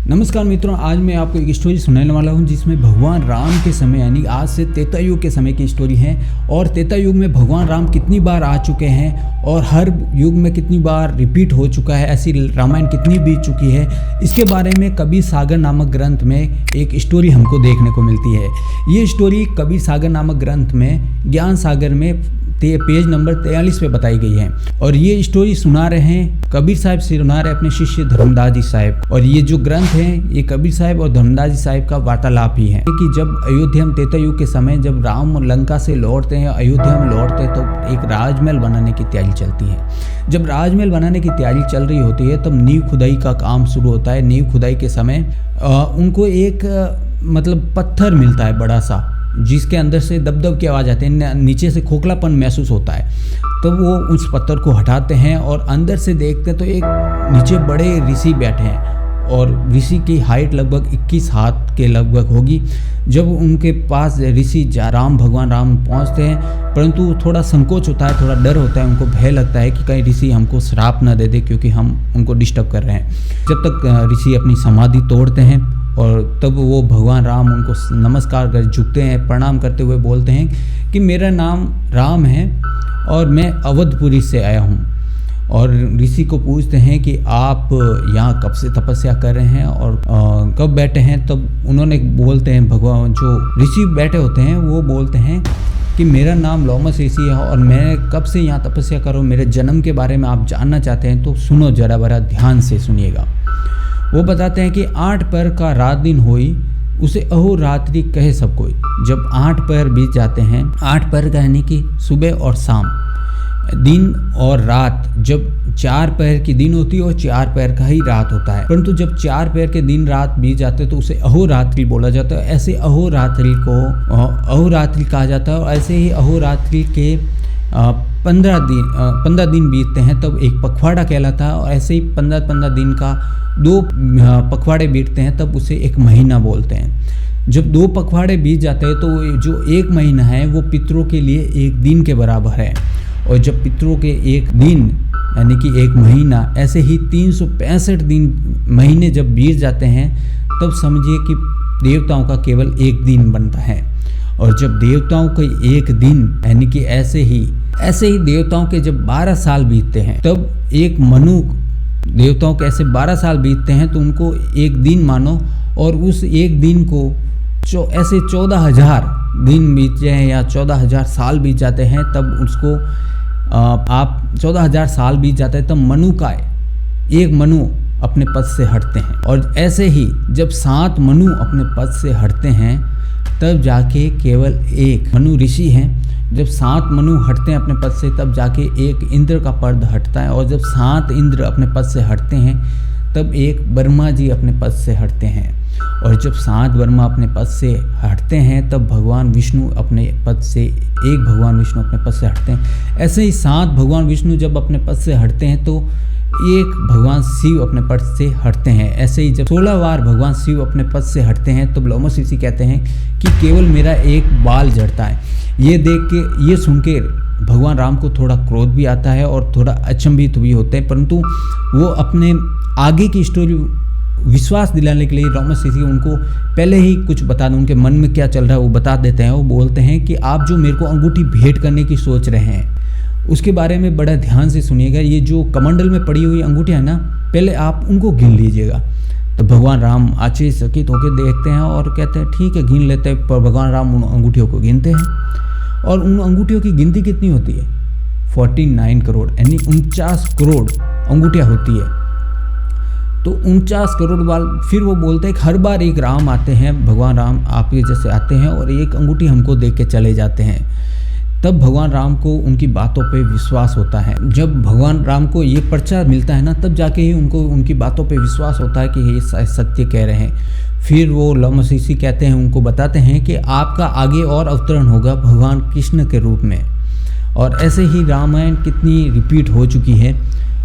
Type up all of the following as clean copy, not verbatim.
नमस्कार मित्रों, आज मैं आपको एक स्टोरी सुनाने वाला हूं जिसमें भगवान राम के समय यानी आज से त्रेता युग के समय की स्टोरी है। और त्रेता युग में भगवान राम कितनी बार आ चुके हैं और हर युग में कितनी बार रिपीट हो चुका है, ऐसी रामायण कितनी बीत चुकी है, इसके बारे में कबीर सागर नामक ग्रंथ में एक स्टोरी हमको देखने को मिलती है। ये स्टोरी कबीर सागर नामक ग्रंथ में ज्ञान सागर में पेज नंबर 43 पे बताई गई है। और ये स्टोरी सुना रहे हैं कबीर साहब सुना रहे अपने शिष्य धर्मदास जी साहब। और ये जो ग्रंथ है ये कबीर साहब और धर्मदास जी साहब का वार्तालाप ही है कि जब अयोध्या में त्रेता युग के समय जब राम लंका से लौटते हैं, अयोध्या में लौटते हैं, तो एक राजमहल बनाने की तैयारी चलती है। जब राजमहल बनाने की तैयारी चल रही होती है तब नींव खुदाई का काम शुरू होता है। नींव खुदाई के समय उनको एक पत्थर मिलता है बड़ा सा, जिसके अंदर से दबदब की आवाज़ आती है, नीचे से खोखलापन महसूस होता है। तो वो उस पत्थर को हटाते हैं और अंदर से देखते हैं तो एक नीचे बड़े ऋषि बैठे हैं और ऋषि की हाइट लगभग 21 हाथ के लगभग होगी। जब उनके पास ऋषि भगवान राम पहुंचते हैं, परंतु थोड़ा संकोच होता है, थोड़ा डर होता है, उनको भय लगता है कि कहीं ऋषि हमको श्राप न दे दे क्योंकि हम उनको डिस्टर्ब कर रहे हैं। जब तक ऋषि अपनी समाधि तोड़ते हैं और तब वो भगवान राम उनको नमस्कार कर झुकते हैं, प्रणाम करते हुए बोलते हैं कि मेरा नाम राम है और मैं अवधपुरी से आया हूँ। और ऋषि को पूछते हैं कि आप यहाँ कब से तपस्या कर रहे हैं और कब बैठे हैं। तब उन्होंने बोलते हैं, भगवान जो ऋषि बैठे होते हैं वो बोलते हैं कि मेरा नाम लोमस ऋषि है और मैं कब से यहाँ तपस्या कर रहा हूँ, मेरे जन्म के बारे में आप जानना चाहते हैं तो सुनो जरा बड़ा ध्यान से सुनिएगा। वो बताते हैं कि 8 पहर का रात दिन होई उसे अहोरात्रि कहे सब कोई। जब 8 पहर बीत जाते हैं, 8 पहर का यानी कि सुबह और शाम, दिन और रात, जब 4 पहर की दिन होती है और 4 पहर का ही रात होता है, परंतु जब 4 पहर के दिन रात बीत जाते हैं तो उसे अहोरात्रि बोला जाता है। ऐसे अहोरात्रि को अहोरात्रि कहा जाता है। और ऐसे ही अहोरात्रि के 15 दिन बीतते हैं तब एक पखवाड़ा कहलाता है। और ऐसे ही 15 दिन का 2 पखवाड़े बीतते हैं तब उसे एक महीना बोलते हैं। जब 2 पखवाड़े बीत जाते हैं तो जो 1 महीना है वो पितरों के लिए 1 दिन के बराबर है। और जब पितरों के 1 दिन यानी कि 1 महीना, ऐसे ही 365 दिन महीने जब बीत जाते हैं तब समझिए कि देवताओं का केवल 1 दिन बनता है। और जब देवताओं के 1 दिन यानी कि ऐसे ही देवताओं के जब 12 साल बीतते हैं तब एक मनु, देवताओं के ऐसे 12 साल बीतते हैं तो उनको 1 दिन मानो। और उस 1 दिन को ऐसे 14,000 दिन बीत जाए या 14,000 साल बीत जाते हैं तब उसको आप 14,000 साल बीत जाते हैं तब मनु का 1 मनु अपने पद से हटते हैं। और ऐसे ही जब 7 मनु अपने पद से हटते हैं तब जाके केवल 1 मनु ऋषि हैं। जब 7 मनु हटते हैं अपने पद से तब जाके 1 इंद्र का पद हटता है। और जब 7 इंद्र अपने पद से हटते हैं तब 1 ब्रह्मा जी अपने पद से हटते हैं। और जब 7 ब्रह्मा अपने पद से हटते हैं तब भगवान विष्णु अपने पद से 1 भगवान विष्णु अपने पद से हटते हैं। ऐसे ही 7 भगवान विष्णु जब अपने पद से हटते हैं तो 1 भगवान शिव अपने पद से हटते हैं। ऐसे ही जब 16 बार भगवान शिव अपने पद से हटते हैं तब लोमस ऋषि कहते हैं कि केवल मेरा 1 बाल झड़ता है। ये देख के, ये सुन के भगवान राम को थोड़ा क्रोध भी आता है और थोड़ा अचंभित भी होते हैं, परंतु वो अपने आगे की स्टोरी विश्वास दिलाने के लिए लोमस ऋषि उनको पहले ही कुछ बता दें, उनके मन में क्या चल रहा है वो बता देते हैं। वो बोलते हैं कि आप जो मेरे को अंगूठी भेंट करने की सोच रहे हैं उसके बारे में बड़ा ध्यान से सुनिएगा। ये जो कमंडल में पड़ी हुई अंगूठियाँ है ना, पहले आप उनको गिन लीजिएगा। तो भगवान राम आश्चर्यचकित होकर देखते हैं और कहते हैं ठीक है गिन लेते हैं। पर भगवान राम उन अंगूठियों को गिनते हैं और उन अंगूठियों की गिनती कितनी होती है? 49 करोड़ यानी 49 करोड़ अंगूठियाँ होती है। तो 49 करोड़ बाल। फिर वो बोलते हैं कि हर बार 1 राम आते हैं, भगवान राम आपके जैसे आते हैं और 1 अंगूठी हमको देख के चले जाते हैं। तब भगवान राम को उनकी बातों पे विश्वास होता है। जब भगवान राम को ये पर्चा मिलता है ना तब जाके ही उनको उनकी बातों पे विश्वास होता है कि ये सत्य कह रहे हैं। फिर वो लोमस ऋषि कहते हैं, उनको बताते हैं कि आपका आगे और अवतरण होगा भगवान कृष्ण के रूप में। और ऐसे ही रामायण कितनी रिपीट हो चुकी है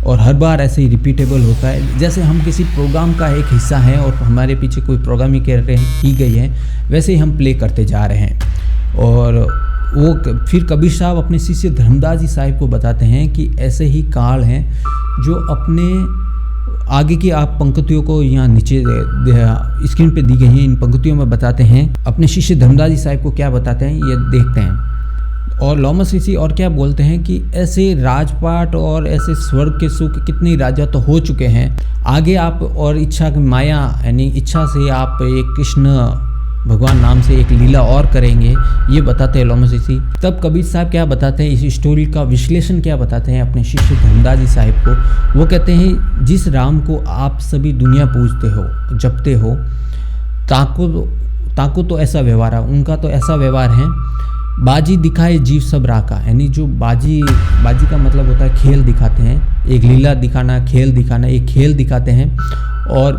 और हर बार ऐसे ही रिपीटेबल होता है। जैसे हम किसी प्रोग्राम का एक हिस्सा हैं और हमारे पीछे कोई प्रोग्रामिंग की गई है, वैसे ही हम प्ले करते जा रहे हैं। और वो फिर कबीर साहब अपने शिष्य धर्मदास जी साहब को बताते हैं कि ऐसे ही काल हैं जो अपने आगे की आप पंक्तियों को यहाँ नीचे स्क्रीन पे दी गई हैं, इन पंक्तियों में बताते हैं अपने शिष्य धर्मदास जी साहिब को क्या बताते हैं, ये देखते हैं। और लॉमस ऋषि और क्या बोलते हैं कि ऐसे राजपाट और ऐसे स्वर्ग के सुख कितने राजा तो हो चुके हैं, आगे आप और इच्छा की माया यानी इच्छा से आप एक कृष्ण भगवान नाम से एक लीला और करेंगे, ये बताते हैं लॉमस ऋषि। तब कबीर साहब क्या बताते हैं, इस स्टोरी का विश्लेषण क्या बताते हैं अपने शिष्य धर्मदास जी साहिब को। वो कहते हैं जिस राम को आप सभी दुनिया पूजते हो, जपते हो, ताको तो ऐसा व्यवहार है, उनका तो ऐसा व्यवहार है, बाजी दिखाए जीव सब राका, यानी जो बाजी का मतलब होता है खेल दिखाते हैं, एक लीला दिखाना, खेल दिखाना, एक खेल दिखाते हैं और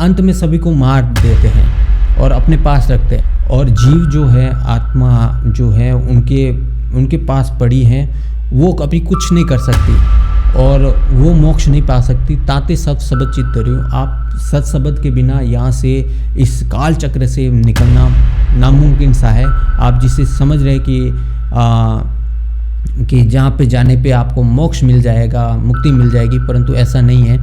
अंत में सभी को मार देते हैं और अपने पास रखते हैं। और जीव जो है, आत्मा जो है उनके पास पड़ी है, वो कभी कुछ नहीं कर सकती और वो मोक्ष नहीं पा सकती। ताते सत शब्द चित्त रहो, आप सत शब्द के बिना यहाँ से इस काल चक्र से निकलना नामुमकिन सा है। आप जिसे समझ रहे कि जहाँ पे जाने पे आपको मोक्ष मिल जाएगा, मुक्ति मिल जाएगी, परंतु ऐसा नहीं है।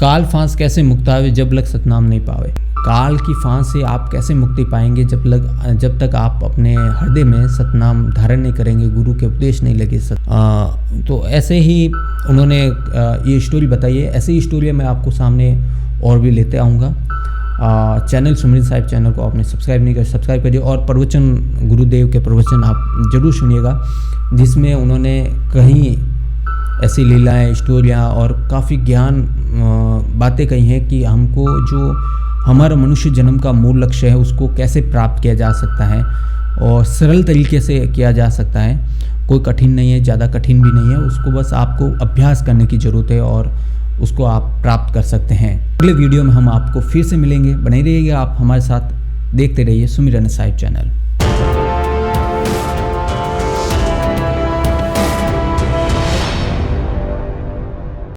काल फांस कैसे मुक्तावे जब लग सतनाम नहीं पावे, काल की फांस से आप कैसे मुक्ति पाएंगे जब तक आप अपने हृदय में सतनाम धारण नहीं करेंगे, गुरु के उपदेश नहीं लगे। तो ऐसे ही उन्होंने ये स्टोरी बताई है। ऐसे ही स्टोरी मैं आपको सामने और भी लेते आऊँगा। चैनल सुमिरन साहिब चैनल को आपने सब्सक्राइब नहीं कर, सब्सक्राइब करिए और प्रवचन, गुरुदेव के प्रवचन आप जरूर सुनिएगा, जिसमें उन्होंने कहीं ऐसी लीलाएं, स्टोरियाँ और काफ़ी ज्ञान बातें कही हैं कि हमको जो हमारा मनुष्य जन्म का मूल लक्ष्य है उसको कैसे प्राप्त किया जा सकता है और सरल तरीके से किया जा सकता है। कोई कठिन नहीं है, ज़्यादा कठिन भी नहीं है, उसको बस आपको अभ्यास करने की ज़रूरत है और उसको आप प्राप्त कर सकते हैं। अगले वीडियो में हम आपको फिर से मिलेंगे। बने रहिएगा आप हमारे साथ, देखते रहिए सुमिरन साहिब चैनल।